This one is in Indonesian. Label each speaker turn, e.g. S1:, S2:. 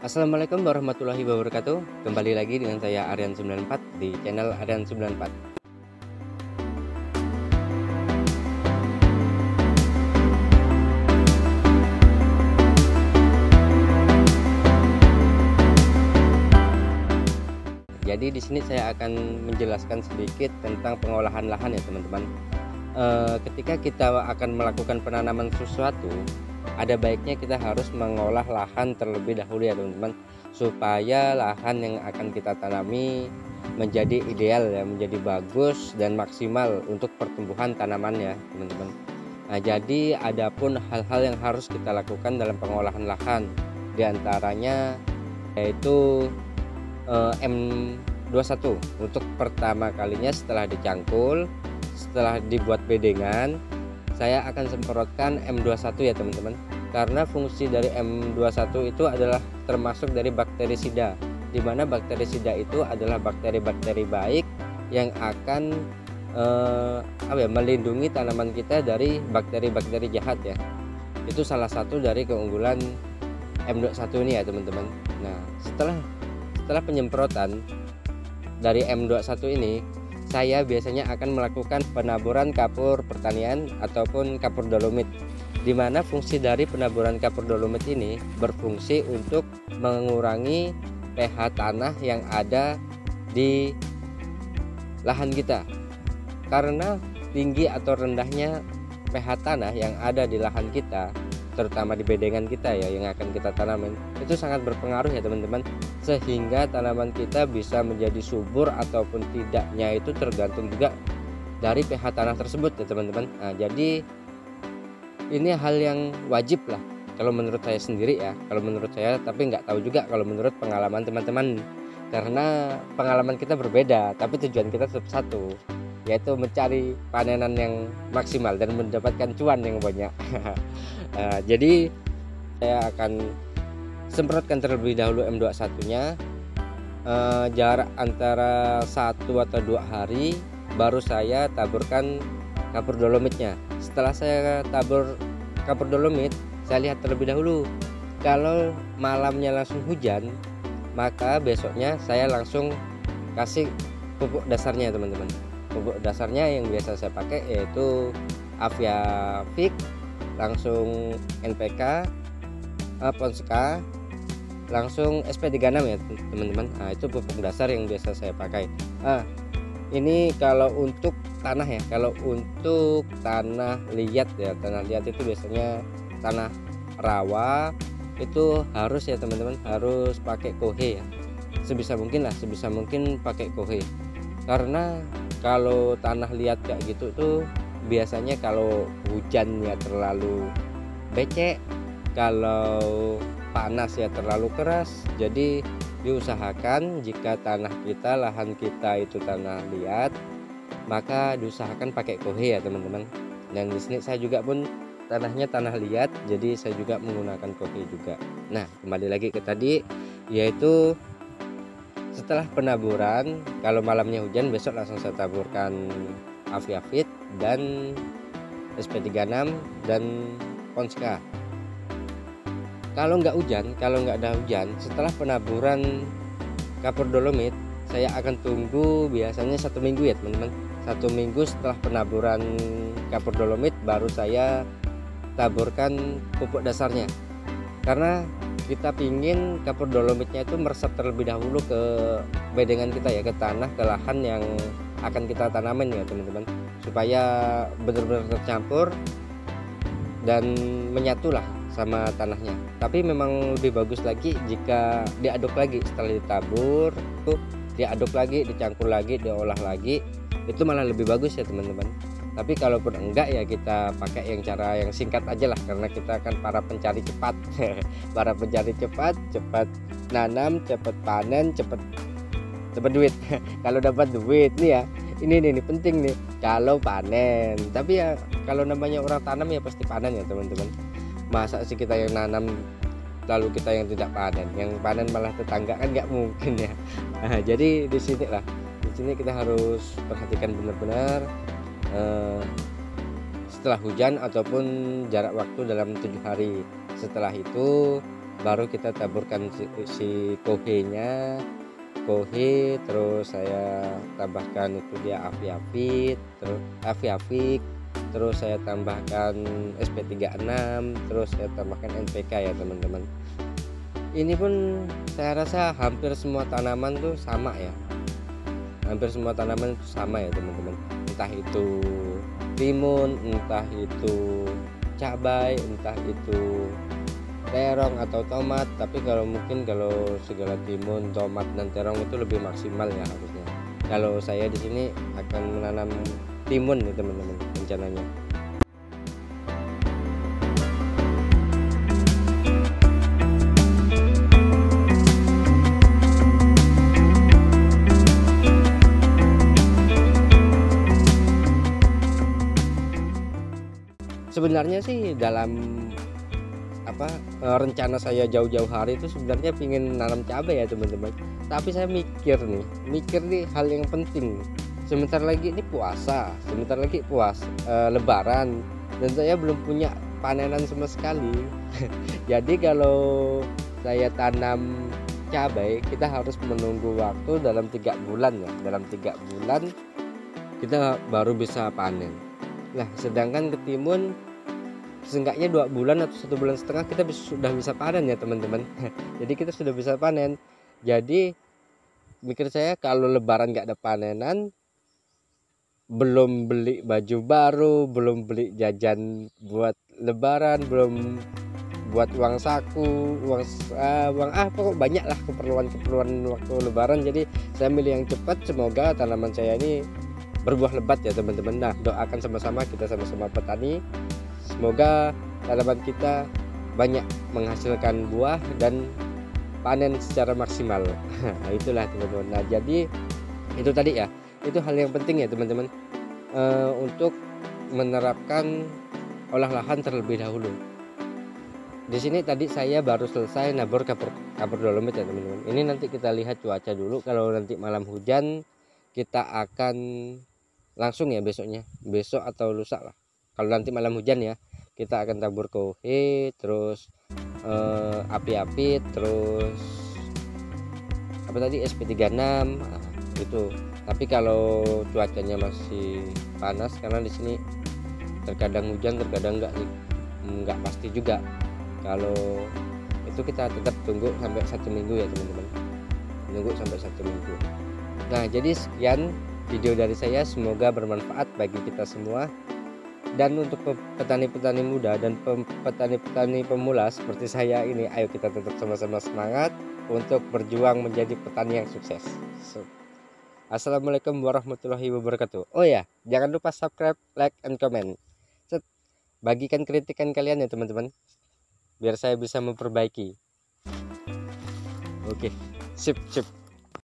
S1: Assalamualaikum warahmatullahi wabarakatuh. Kembali lagi dengan saya Aryan 94 di channel Aryan 94. Jadi di sini saya akan menjelaskan sedikit tentang pengolahan lahan ya teman-teman. Ketika kita akan melakukan penanaman sesuatu, ada baiknya kita harus mengolah lahan terlebih dahulu ya teman-teman, supaya lahan yang akan kita tanami menjadi ideal ya, menjadi bagus dan maksimal untuk pertumbuhan tanamannya teman-teman. Nah, jadi adapun hal-hal yang harus kita lakukan dalam pengolahan lahan, diantaranya yaitu M21 untuk pertama kalinya setelah dicangkul, setelah dibuat bedengan, saya akan semprotkan M21 ya teman-teman. Karena fungsi dari M21 itu adalah termasuk dari bakterisida, di mana bakterisida itu adalah bakteri-bakteri baik yang akan melindungi tanaman kita dari bakteri-bakteri jahat ya. Itu salah satu dari keunggulan M21 ini ya teman-teman. Nah, setelah penyemprotan dari M21 ini, saya biasanya akan melakukan penaburan kapur pertanian ataupun kapur dolomit, di mana fungsi dari penaburan kapur dolomit ini berfungsi untuk mengurangi pH tanah yang ada di lahan kita. Karena tinggi atau rendahnya pH tanah yang ada di lahan kita, terutama di bedengan kita ya yang akan kita tanamin, itu sangat berpengaruh ya teman-teman, sehingga tanaman kita bisa menjadi subur ataupun tidaknya itu tergantung juga dari pH tanah tersebut ya teman-teman. Nah, jadi ini hal yang wajib lah kalau menurut saya sendiri ya, kalau menurut saya, tapi nggak tahu juga kalau menurut pengalaman teman-teman, karena pengalaman kita berbeda tapi tujuan kita tetap satu, yaitu mencari panenan yang maksimal dan mendapatkan cuan yang banyak. Nah, jadi saya akan semprotkan terlebih dahulu M21 nya, jarak antara 1 atau 2 hari baru saya taburkan kapur dolomitnya. Setelah saya tabur kapur dolomit, saya lihat terlebih dahulu. Kalau malamnya langsung hujan, maka besoknya saya langsung kasih pupuk dasarnya teman-teman. Pupuk dasarnya yang biasa saya pakai yaitu Aviavik, langsung NPK, Ponska, langsung SP36 ya teman-teman. Nah, itu pupuk dasar yang biasa saya pakai. Ini kalau untuk tanah ya, kalau untuk tanah liat ya, tanah liat itu biasanya tanah rawa, itu harus ya teman-teman, harus pakai kohe ya, sebisa mungkin pakai kohe. Karena kalau tanah liat kayak gitu tuh biasanya kalau hujannya terlalu becek, kalau panas ya terlalu keras. Jadi diusahakan jika tanah kita, lahan kita itu tanah liat, maka diusahakan pakai kohe ya teman-teman. Dan di sini saya juga pun tanahnya tanah liat, jadi saya juga menggunakan kohe juga. Nah, kembali lagi ke tadi, yaitu setelah penaburan, kalau malamnya hujan, besok langsung saya taburkan Aviavit dan SP36 dan Ponska. Kalau nggak ada hujan, setelah penaburan kapur dolomit, saya akan tunggu biasanya 1 minggu ya teman-teman. 1 minggu setelah penaburan kapur dolomit baru saya taburkan pupuk dasarnya. Karena kita pingin kapur dolomitnya itu meresap terlebih dahulu ke bedengan kita ya, ke tanah, ke lahan yang akan kita tanamin ya teman-teman, supaya benar-benar tercampur dan menyatulah sama tanahnya. Tapi memang lebih bagus lagi jika diaduk lagi setelah ditabur, itu diaduk lagi, dicampur lagi, diolah lagi, itu malah lebih bagus ya teman-teman. Tapi kalaupun enggak ya kita pakai yang cara yang singkat aja lah, karena kita kan para pencari cepat. Para pencari cepat nanam, cepat panen, cepat duit. Kalau dapat duit nih ya, ini penting nih kalau panen. Tapi ya kalau namanya orang tanam ya pasti panen ya teman-teman. Masa sih kita yang nanam lalu kita yang tidak panen, yang panen malah tetangga, kan nggak mungkin ya. Nah, jadi di sini kita harus perhatikan benar-benar setelah hujan ataupun jarak waktu dalam 7 hari. Setelah itu baru kita taburkan si kohenya, terus saya tambahkan itu dia afiavit, terus saya tambahkan SP36, terus saya tambahkan NPK ya teman-teman. Ini pun saya rasa hampir semua tanaman tuh sama ya, hampir semua tanaman itu sama ya teman-teman, entah itu timun, entah itu cabai, entah itu terong atau tomat. Tapi kalau segala timun, tomat dan terong itu lebih maksimal ya harusnya. Kalau saya di sini akan menanam timun nih teman-teman rencananya. Sebenarnya sih dalam rencana saya jauh-jauh hari itu sebenarnya pingin nanam cabai ya teman-teman. Tapi saya mikir nih hal yang penting. Sebentar lagi ini puasa, sebentar lagi lebaran, dan saya belum punya panenan sama sekali. Jadi kalau saya tanam cabai, kita harus menunggu waktu dalam 3 bulan ya. Dalam 3 bulan kita baru bisa panen. Nah, sedangkan ketimun seenggaknya 2 bulan atau 1,5 bulan kita sudah bisa panen ya teman-teman. Jadi kita sudah bisa panen. Jadi mikir saya kalau lebaran nggak ada panenan, belum beli baju baru, belum beli jajan buat lebaran, belum buat uang saku, pokok banyak lah keperluan waktu lebaran. Jadi saya milih yang cepat, semoga tanaman saya ini berbuah lebat ya teman-teman. Nah, doakan sama-sama, kita sama-sama petani, semoga tanaman kita banyak menghasilkan buah dan panen secara maksimal. Nah, itulah teman-teman. Nah, jadi itu tadi ya, itu hal yang penting ya teman-teman, untuk menerapkan olah lahan terlebih dahulu. Di sini tadi saya baru selesai nabur kapur dolomit ya teman-teman. Ini nanti kita lihat cuaca dulu. Kalau nanti malam hujan, kita akan langsung ya besok atau lusa lah. Kalau nanti malam hujan ya, kita akan tabur kohe, terus api-api, terus apa tadi SP36 itu. Tapi kalau cuacanya masih panas, karena di sini terkadang hujan, terkadang enggak pasti juga. Kalau itu kita tetap tunggu sampai 1 minggu ya teman-teman, tunggu sampai 1 minggu. Nah, jadi sekian video dari saya, semoga bermanfaat bagi kita semua. Dan untuk petani-petani muda dan petani-petani pemula seperti saya ini, ayo kita tetap sama-sama semangat untuk berjuang menjadi petani yang sukses. Assalamualaikum warahmatullahi wabarakatuh. Oh ya, jangan lupa subscribe, like, and comment. Bagikan kritikan kalian ya teman-teman, biar saya bisa memperbaiki. Oke, sip.